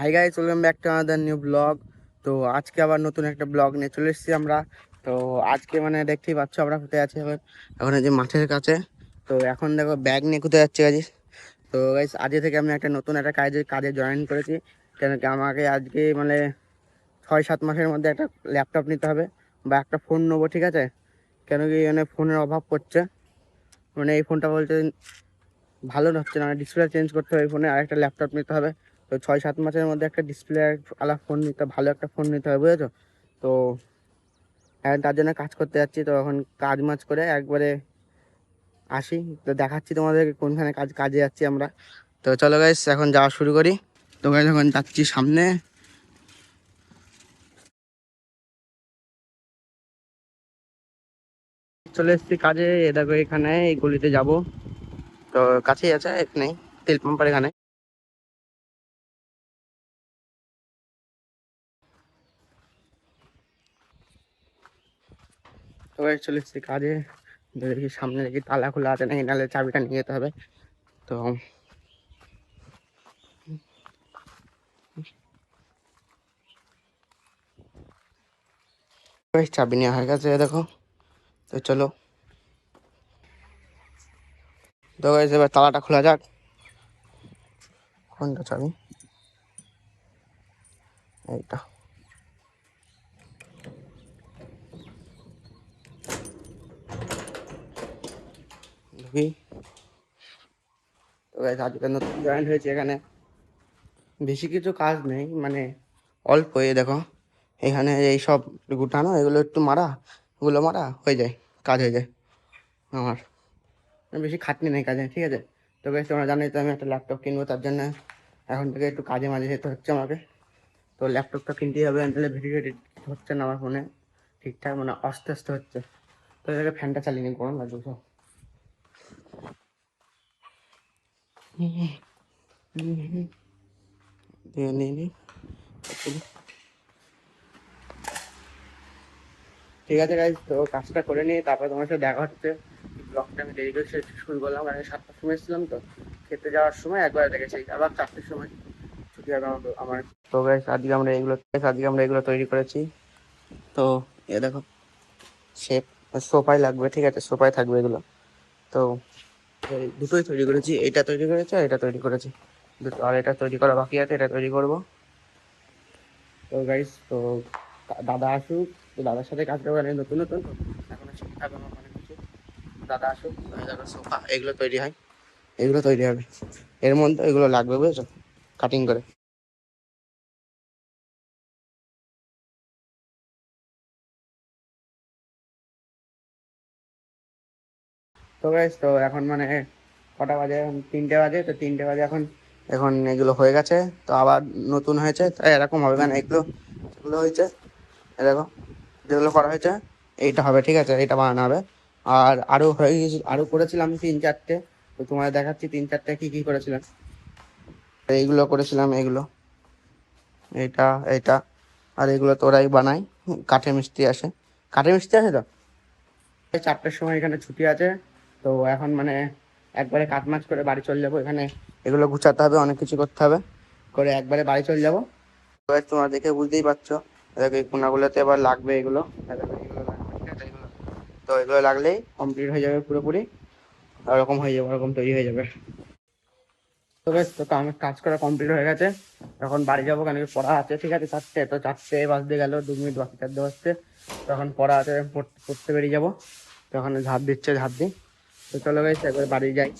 Hi guys, welcome back to another new blog. তো আজকে আবার নতুন একটা ব্লগ নিয়ে চলে এসেছি আমরা। তো আজকে মানে দেখতেই পাচ্ছ আমরা কোথায় আছি এখন। এখন এই যে মাঠের কাছে। তো এখন দেখো ব্যাগ নিয়ে কোথায় যাচ্ছে গাইস। তো গাইস আজকে থেকে আমি একটা নতুন একটা কাজে জয়েন করেছি। কেন কি আমাকে আজকে মানে 6-7 মাসের মধ্যে একটা ল্যাপটপ নিতে হবে বা একটা ফোন নেবো, ঠিক আছে। কেন কি মানে ফোনের অভাব পড়ছে, মানে এই ফোনটা বলতে ভালো হচ্ছে না, ডিসপ্লে চেঞ্জ করতে হবে এই ফোনে, আর একটা ল্যাপটপ নিতে হবে। তো 6-7 মাসের মধ্যে একটা ডিসপ্লে আলা ফোন নিতে, ভালো একটা ফোন নিতে হবে, বুঝেছো। তো এখন তার জন্য কাজ করতে যাচ্ছি। তো এখন কাজ মাজ করে একবারে আসি, তো দেখাচ্ছি তোমাদেরকে কোনখানে কাজে যাচ্ছি আমরা। তো চলো গাইস এখন যাওয়া শুরু করি। তো গাইস এখন যাচ্ছি সামনে, চলে এসেছি কাজে। এ দেখো এখানে এই গলিতে যাব। তো কাছেই আছে, এখানে তেল পাম্পার এখানে। তো গাইস চলে এসেছি কাজে। দেখি সামনে দেখি তালা খোলা আছে নাকি, নাহলে চাবিটা নিয়ে যেতে হবে। তো গাইস চাবি নেওয়া হয়ে গেছে, দেখো। তো চলো, তো গাইস এবার তালাটা খোলা যাক। কোনটা চাবি? এইটা। ঢুকি। তো গাইস আজকে নতুন জয়েন হয়েছে এখানে, বেশি কিছু কাজ নেই, মানে অল্প। এই দেখো এখানে এই সব গুটানো, এগুলো একটু মারা, এগুলো মারা হয়ে যায়, কাজ হয়ে যায় আমার। বেশি খাটনি নেই কাজে, ঠিক আছে। তো গাইস তোমরা জানোই তো আমি একটা ল্যাপটপ কিনবো, তার জন্য এখন থেকে একটু কাজে মাঝে যেতে হচ্ছে আমাকে। তো ল্যাপটপটা কিনতেই হবে, নাহলে ভিডিও এডিট হচ্ছে না আমার ফোনে ঠিকঠাক, মানে আস্তে আস্তে হচ্ছে। তো এটাকে ফ্যানটা চালিয়ে নিই, গরম লাগবে সব। দিয়ে নিয়ে নিই। ঠিক আছে গাইজ, তো কাজটা করে নিয়ে তারপরে তোমার সাথে দেখা হচ্ছে। ব্লগটা আমি দেরি করে শুরু করলাম, কারণ 7টার সময় এসেছিলাম। তো খেতে যাওয়ার সময় একবার দেখেছি, আবার 4টের সময় ছুটি হবে আমার। তো গাইজ আজকে আমরা এগুলো তৈরি করেছি। তো এ দেখো শেপ, সোফায় লাগবে, ঠিক আছে, সোফায় থাকবে এগুলো। তো এই দুটোই তৈরি করেছি, এটা তৈরি করেছি আর এটা তৈরি করেছি দুটো, আর এটা তৈরি করা বাকি আছে, এটা তৈরি করবো। তো গাইস, তো দাদা আসুক, তো দাদার সাথে কাজ করবো, নতুন নতুন তো এখনো শিখতে হবে আমার অনেক কিছু। দাদা আসুক, দেখো সোফা এগুলো তৈরি হয়, এগুলো তৈরি হবে, এর মধ্যে এগুলো লাগবে, বুঝেছো, কাটিং করে। তো গাইস, তো এখন মানে কটা বাজে? এখন 3টে বাজে। তো 3টে বাজে এখন। এখন এগুলো হয়ে গেছে, তো আবার নতুন হয়েছে, তাই এরকম হবে, মানে এগুলো এগুলো হয়েছে, এ দেখো যেগুলো করা হয়েছে এইটা হবে, ঠিক আছে, এইটা বানানো হবে। আর আরো হয়ে গেছে, আরো করেছিলাম 3-4টে। তো তোমাদের দেখাচ্ছি 3-4টে কি কি করেছিলাম। এইগুলো করেছিলাম, এইগুলো, এইটা, এইটা, আর এগুলো তো ওরাই বানায়, কাঠের মিস্ত্রি আসে, কাঠের মিস্ত্রি আছে। তো 4টের সময় এখানে ছুটি আছে। তো এখন মানে একবারে কাজ মাজ করে বাড়ি চলে যাবো। এখানে এগুলো গুছাতে হবে, অনেক কিছু করতে হবে, করে একবারে বাড়ি চলে যাবো। এবার তোমরা দেখে বুঝতেই পারছো, দেখো এই কোনাগুলোতে এবার লাগবে এগুলো, দেখো এগুলো লাগবে, ঠিক আছে, এগুলো। তো এগুলো লাগলেই কমপ্লিট হয়ে যাবে পুরোপুরি, ওরকম হয়ে যাবে, ওরকম তৈরি হয়ে যাবে। তো বেশ, তো আমার কাজ করা কমপ্লিট হয়ে গেছে। এখন বাড়ি যাবো, কেন কি পড়া আছে, ঠিক আছে। 4টে, তো 4টে বাজতে গেল, 2 মিনিট বাকি, 4টে বাজতে। তখন পড়া আছে, পড়তে বেরিয়ে যাবো। তখন ঝাঁপ দিচ্ছে, ঝাঁপ দিই। তো চলো গাইস একবার বাড়ি যাই।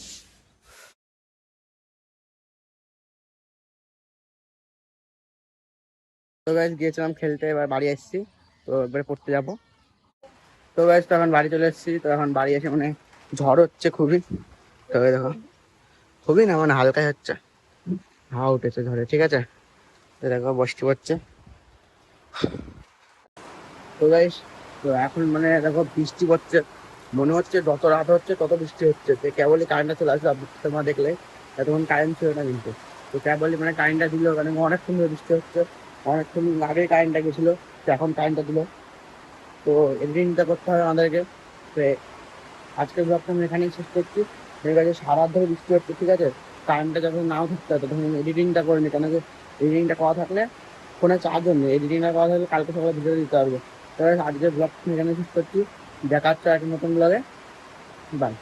তো গাইস গিয়েছিলাম খেলতে, এবার বাড়ি এসেছি। তো এবারে পড়তে যাবো। তো গাইস তো এখন বাড়ি চলে এসেছি। তো এখন বাড়ি এসে মানে ঝড় হচ্ছে খুবই। তো এই দেখো, খুবই না, মানে হালকাই হচ্ছে, হাওয়া উঠেছে ঝড়ে, ঠিক আছে। তো দেখো বৃষ্টি পড়ছে। তো গাইস, তো এখন মানে দেখো বৃষ্টি পড়ছে, মনে হচ্ছে যত রাত হচ্ছে তত বৃষ্টি হচ্ছে। তো কেবলই কারেন্টটা চলে আসলো, তোমরা দেখলে এতক্ষণ কারেন্ট ছিল না কিন্তু। তো কেবলই মানে কারেন্টটা দিল, মানে অনেকক্ষণ ধরে বৃষ্টি হচ্ছে, অনেকক্ষণ আগে কারেন্টটা গেছিল, তো এখন কারেন্টটা দিল। তো এডিটিংটা করতে হবে আমাদেরকে। তো আজকের ব্লগটা আমি এখানেই শেষ করছি। ঠিক আছে, সারা রাত ধরে বৃষ্টি হচ্ছে, ঠিক আছে। কারেন্টটা যখন নাও থাকতে হবে তখন এডিটিংটা করে নি, কেন কি এডিটিংটা করা থাকলে ফোনে চার্জও নেই, এডিটিংটা করা থাকলে কালকে সকালে ভিডিও দিতে পারবো। তো আজকের ব্লগ এখানে শেষ করছি, দেখা হচ্ছে একটা নতুন ব্লগে। বাই।